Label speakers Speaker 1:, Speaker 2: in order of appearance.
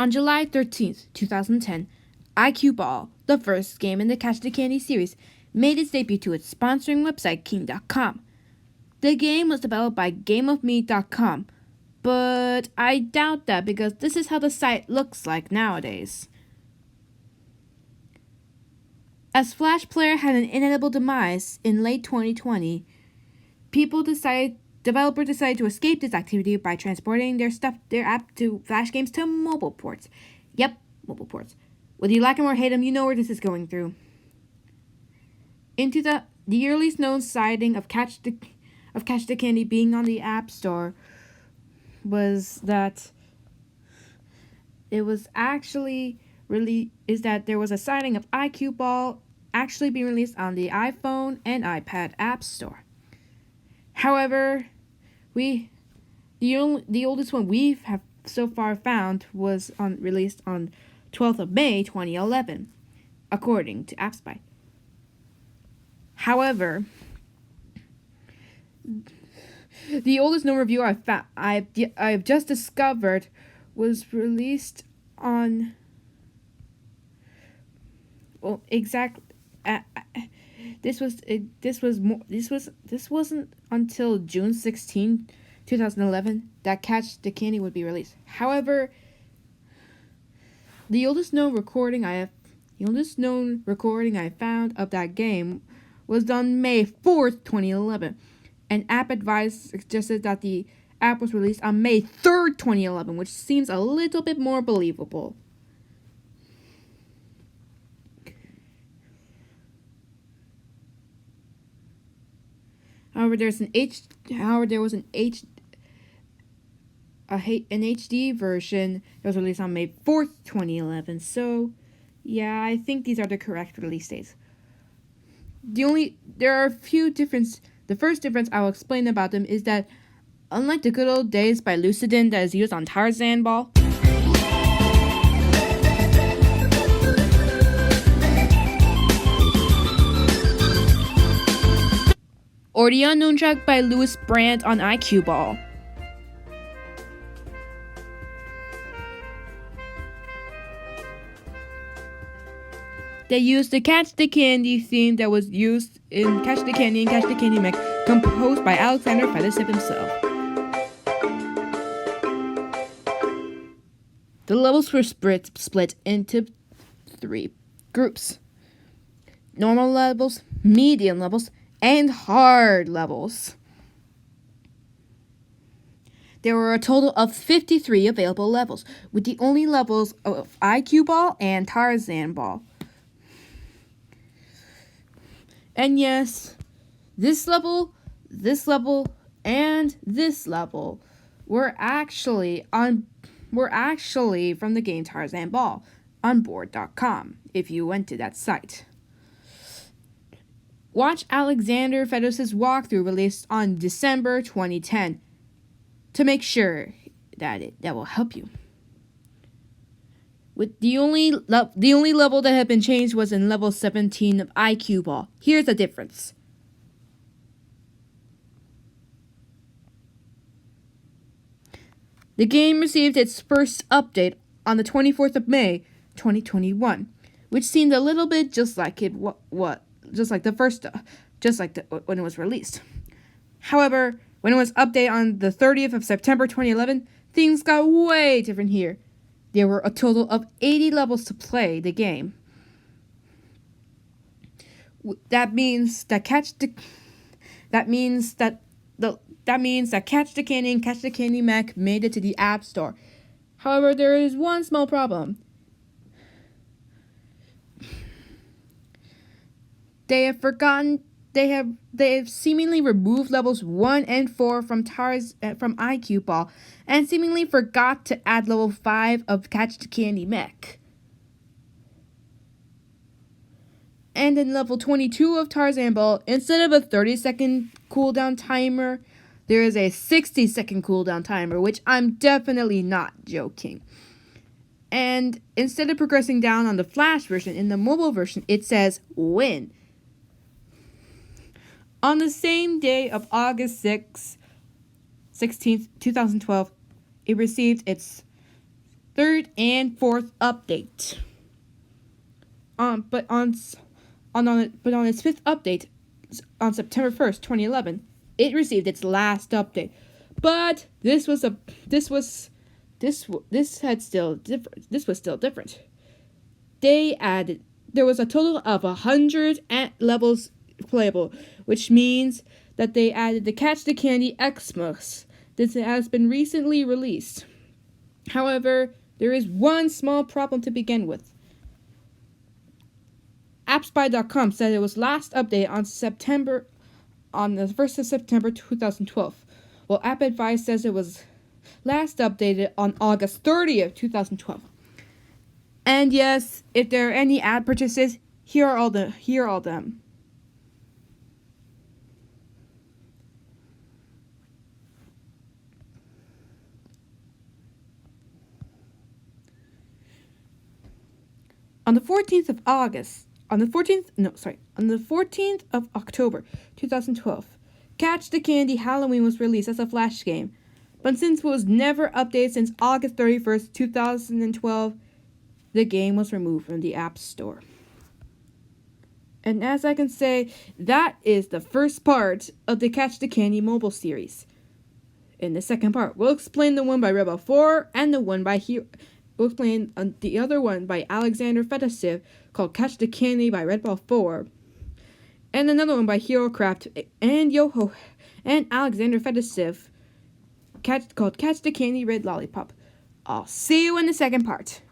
Speaker 1: On July 13th, 2010, IQ Ball, the first game in the Catch the Candy series, made its debut to its sponsoring website, King.com. The game was developed by GameOfMe.com, but I doubt that because this is how the site looks like nowadays. As Flash Player had an inevitable demise in late 2020, developers decided to escape this activity by transporting their app to Flash games to mobile ports. Yep, mobile ports. Whether you like them or hate them, you know where this is going through. Into the earliest known sighting of Catch the Candy being on the App Store was that there was a sighting of IQ Ball actually being released on the iPhone and iPad App Store. However, the oldest one we have so far found was released on 12th of May 2011, according to AppSpy. However, the oldest known review I've just discovered was released on this wasn't until June 16, 2011 that Catch the Candy would be released. However, the oldest known recording I found of that game was on May 4th, 2011. And App Advice suggested that the app was released on May 3rd, 2011, which seems a little bit more believable. However, there was an HD version that was released on May 4th, 2011. So, yeah, I think these are the correct release dates. There are a few differences. The first difference I will explain about them is that, unlike the Good Old Days by Lucidin that is used on Tarzan Ball, or the Unknown Track by Louis Brandt on IQ Ball, they used the Catch the Candy theme that was used in Catch the Candy and Catch the Candy Mech, composed by Alexander Fedoshev himself. The levels were split into 3 groups: normal levels, medium levels, and hard levels. There were a total of 53 available levels, with the only levels of IQ Ball and Tarzan Ball. And yes, this level, and this level were actually from the game Tarzan Ball on board.com, if you went to that site. Watch Alexander Fedosev's walkthrough released on December 2010 to make sure that will help you. With the only level that had been changed was in level 17 of IQ Ball. Here's the difference. The game received its first update on the 24th of May, 2021, which seemed a little bit just like when it was released. However, when it was updated on the 30th of September 2011, things got way different here. There were a total of 80 levels to play the game. That means that Catch the Candy and Catch the Candy Mech made it to the App Store. However, there is one small problem. They have seemingly removed levels 1 and 4 from IQ Ball, and seemingly forgot to add level 5 of Catch the Candy Mech. And in level 22 of Tarzan Ball, instead of a 30-second cooldown timer, there is a 60-second cooldown timer, which I'm definitely not joking. And instead of progressing down on the Flash version, in the mobile version, it says win. On the same day of August 16th, 2012, it received its third and fourth update. But on its fifth update, on September 1st, 2011, it received its last update. But this was still different. There was a total of 100 levels playable, which means that they added the Catch the Candy Xmas. This has been recently released. However, there is one small problem to begin with. AppSpy.com said it was last updated on the 1st of September 2012, while AppAdvice says it was last updated on August 30th, 2012. And yes, if there are any ad purchases, here are all them. On the 14th of October 2012, Catch the Candy Halloween was released as a Flash game, but since it was never updated since August 31st, 2012, the game was removed from the App Store. And as I can say, that is the first part of the Catch the Candy mobile series. In the second part, we'll explain the one by Red Ball 4 and the one by We'll explain the other one by Alexander Fedosiv called Catch the Candy by Red Ball 4. And another one by HeroCraft and Yoho and Alexander Fedosiv called Catch the Candy Red Lollipop. I'll see you in the second part.